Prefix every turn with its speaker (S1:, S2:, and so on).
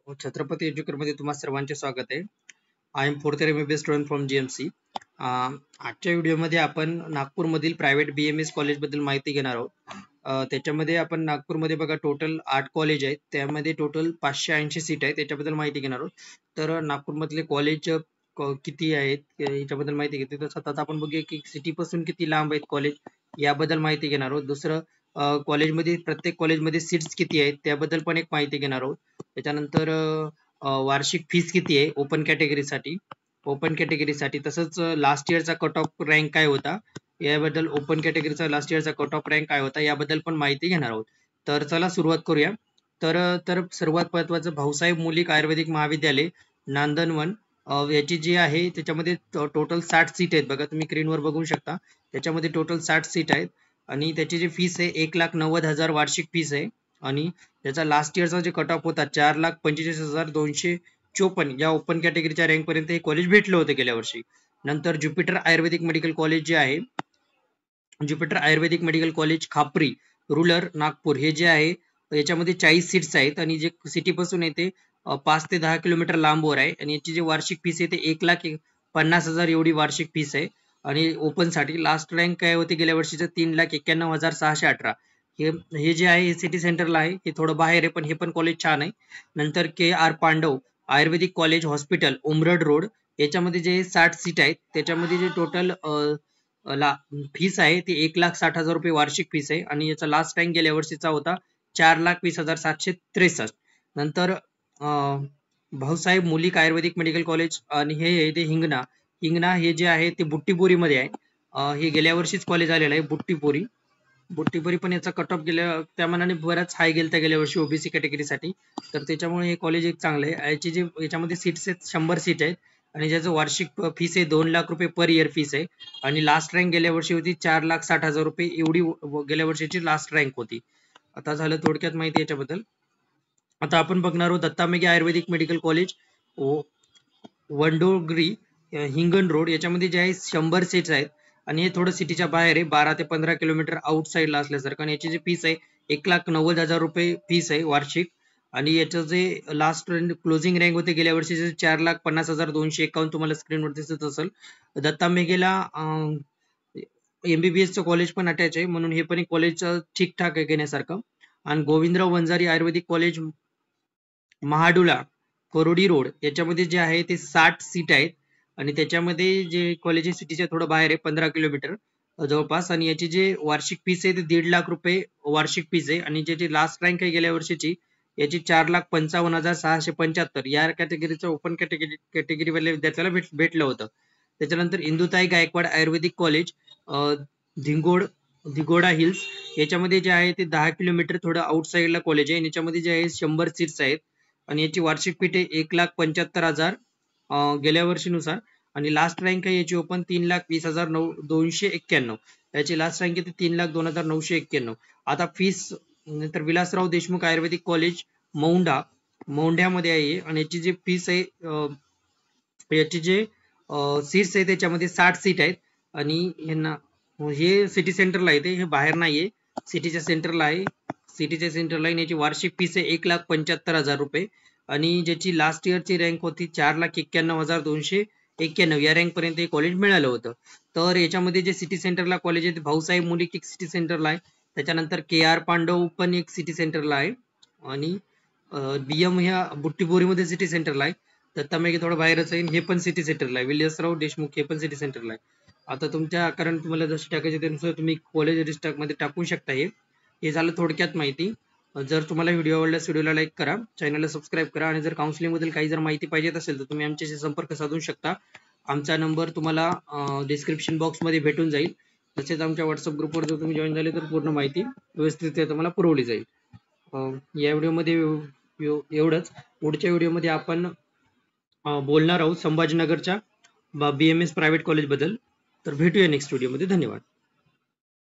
S1: Chhatrapati educator मध्ये तुम्हा सर्वांचे स्वागत आहे. I am fourth year MBBS student from GMC. आजच्या व्हिडिओमध्ये आपण नागपूरमधील प्रायव्हेट BMS कॉलेज बद्दल माहिती घेणार आहोत. त्याच्यामध्ये आपण नागपूरमध्ये बघा टोटल 8 कॉलेज आहेत, त्यामध्ये टोटल 580 सीट आहेत, त्याच्याबद्दल माहिती घेणार आहोत. तर नागपूरमधले कॉलेज किती आहेत याच्याबद्दल माहिती घेते. तर सतत आपण बघूया की सिटी पासून किती लांब आहेत कॉलेज याबद्दल माहिती घेणार आहोत. दुसरं कॉलेजमध्ये प्रत्येक कॉलेजमध्ये सीट्स किती आहेत त्याबद्दल पण एक माहिती घेणार आहोत. त्याच्यानंतर वार्षिक फीस किती आहे ओपन कॅटेगरीसाठी तसंच लास्ट इयरचा कट ऑफ रँक काय होता याबद्दल ओपन कॅटेगरीचा लास्ट इयरचा कट ऑफ रँक काय होता याबद्दल पण माहिती घेणार आहोत. तर चला सुरुवात करूया. तर सर्वात महत्वाचं भाऊसाहेब मुलिक आयुर्वेदिक महाविद्यालय नांदनवन याची जी आहे त्याच्यामध्ये टोटल 60 सीट आहेत. बघा तुम्ही स्क्रीनवर बघू शकता, त्याच्यामध्ये टोटल 60 सीट आहेत आणि त्याची जी फीस आहे 1,90,000 वार्षिक फीस आहे. आणि त्याचा लास्ट इयरचा जे कट ऑफ होता 4,45,254 या ओपन कॅटेगरीच्या रँक पर्यंत हे कॉलेज भेटलं होतं गेल्या वर्षी. नंतर ज्युपिटर आयुर्वेदिक मेडिकल कॉलेज जे आहे, Jupiter Ayurvedic medical college Khapri rural Nagpur हे जे आहे याच्यामध्ये 40 सीट्स आहेत आणि जे सिटी पासून येते 5 ते 10 किलोमीटर लांबवर आहे आणि याची जी वार्षिक फीस आहे ते 1,50,000 एवढी वार्षिक फीस आहे. आणि ओपन साठी लास्ट रँक काय होते गेल्या वर्षीचं 3,91,618. हे जे आहे हे सिटी सेंटरला आहे, हे थोडं बाहेर आहे पण हे पण कॉलेज छान आहे. नंतर KR पांडव आयुर्वेदिक कॉलेज हॉस्पिटल उमरड रोड याच्यामध्ये जे 60 सीट आहेत त्याच्यामध्ये जे टोटल फीस आहे ती 1,60,000 रुपये वार्षिक फीस आहे आणि याचा लास्ट रँक गेल्या वर्षीचा होता 4,20,763. नंतर भाऊसाहेब मुलिक आयुर्वेदिक मेडिकल कॉलेज आणि हे ते हिंगणा हे जे आहे ते बुट्टीपोरी मध्ये आहे. हे गेल्या वर्षीच कॉलेज आलेलं आहे बुट्टीपोरी पण याचा कट ऑफ गेल्या त्या मनाने बराच हाय गेलता गेल्या वर्षी ओबीसी कॅटेगरीसाठी, तर त्याच्यामुळे हे कॉलेज एक चांगलं आहे. याची जे याच्यामध्ये सीट्स आहेत 100 सीट आहेत आणि ज्याचं वार्षिक फीस आहे 2 लाख रुपये पर इयर फीस आहे आणि लास्ट रँक गेल्या वर्षी होती 4,60,000 रुपये एवढी गेल्या वर्षीची लास्ट रँक होती. आता झालं थोडक्यात माहिती याच्याबद्दल. आता आपण बघणार आहोत दत्ता मेघे आयुर्वेदिक मेडिकल कॉलेज वंडोगरी हिंगण रोड याच्यामध्ये जे आहे 100 सीट्स आहेत आणि हे थोडं सिटीच्या बाहेर आहे, 12 ते 15 किलोमीटर आउट साईडला असल्यासारखं. आणि याची जी फीस आहे 1,90,000 रुपये फीस आहे वार्षिक आणि याचं जे लास्ट क्लोजिंग रँक होते गेल्या वर्षीचे 4,50,251 तुम्हाला स्क्रीनवर दिसत असेल. दत्ता मेघेला MBBS चं कॉलेज पण अटॅच आहे म्हणून हे पण एक कॉलेज ठीकठाक आहे घेण्यासारखं. आणि गोविंदराव वंजारी आयुर्वेदिक कॉलेज महाडुला कोरोडी रोड याच्यामध्ये जे आहे ते 60 सीट आहेत आणि त्याच्यामध्ये जे कॉलेज सिटीच्या थोडं बाहेर आहे 15 किलोमीटर जवळपास. आणि याची जे वार्षिक फीस आहे ते 1.5 लाख रुपये वार्षिक फीस आहे आणि ज्याची लास्ट रँक आहे गेल्या वर्षीची याची 4,55,675 या कॅटेगरीचं ओपन कॅटेगरीवाल्या विद्यार्थ्याला भेटलं होतं. त्याच्यानंतर इंदुताई गायकवाड आयुर्वेदिक कॉलेज धिगोडा हिल्स याच्यामध्ये जे आहे ते 10 किलोमीटर थोडं आउटसाइडला कॉलेज आहे. याच्यामध्ये जे आहे 100 सीट्स आहेत आणि याची वार्षिक फी आहे 1,75,000 गेल्या वर्षीनुसार आणि लास्ट रँक आहे याची ओपन 3,20,291. याची लास्ट रँक येते 3,02,991. आता फीस नंतर विलासराव देशमुख आयुर्वेदिक कॉलेज मोंढ्यामध्ये आहे आणि याची जी फीस आहे याची जे सीट्स आहे त्याच्यामध्ये 60 सीट आहेत आणि हे सिटी सेंटरला आहे, हे बाहेर नाहीये, सिटीच्या सेंटरला आहे. सिटीच्या सेंटरला याची वार्षिक फीस आहे 1,75,000 रुपये आणि ज्याची लास्ट इयरची रँक होती 4,91,291 या रँक पर्यंत हे कॉलेज मिळालं होतं. तर याच्यामध्ये जे सिटी सेंटरला कॉलेज आहे भाऊसाहेब मुलिक एक सिटी सेंटरला आहे, त्याच्यानंतर KR पांडव पण एक सिटी सेंटरला आहे आणि BM ह्या बुट्टीपोरीमध्ये सिटी सेंटरला आहे. दत्ता मेघे थोडं बाहेरच आहे, हे पण सिटी सेंटरला आहे. विलासराव देशमुख हे पण सिटी सेंटरला आहे. आता तुमच्या कारण तुम्हाला जसं टाकायचे त्यानुसार तुम्ही कॉलेज रिस्टाक मध्ये टाकू शकता. हे झालं थोडक्यात माहिती. जर तुम्हाला व्हिडिओ आवडल्यास व्हिडिओला लाईक करा, चॅनलला सबस्क्राईब करा आणि जर काउन्सिलिंग बद्दल काही जर माहिती पाहिजे असेल तर तुम्ही आमच्याशी संपर्क साधू शकता. आमचा नंबर तुम्हाला डिस्क्रिप्शन बॉक्स मध्ये भेटून जाईल. तसेच आमच्या व्हॉट्सअप ग्रुपवर जर तुम्ही जॉईन झाले तर पूर्ण माहिती व्यवस्थित तुम्हाला पुरवली जाईल. या व्हिडिओमध्ये एवढंच. पुढच्या व्हिडिओमध्ये आपण बोलणार आहोत संभाजीनगरच्या BMS प्रायव्हेट कॉलेज बद्दल. तर भेटूया नेक्स्ट व्हिडिओमध्ये. धन्यवाद.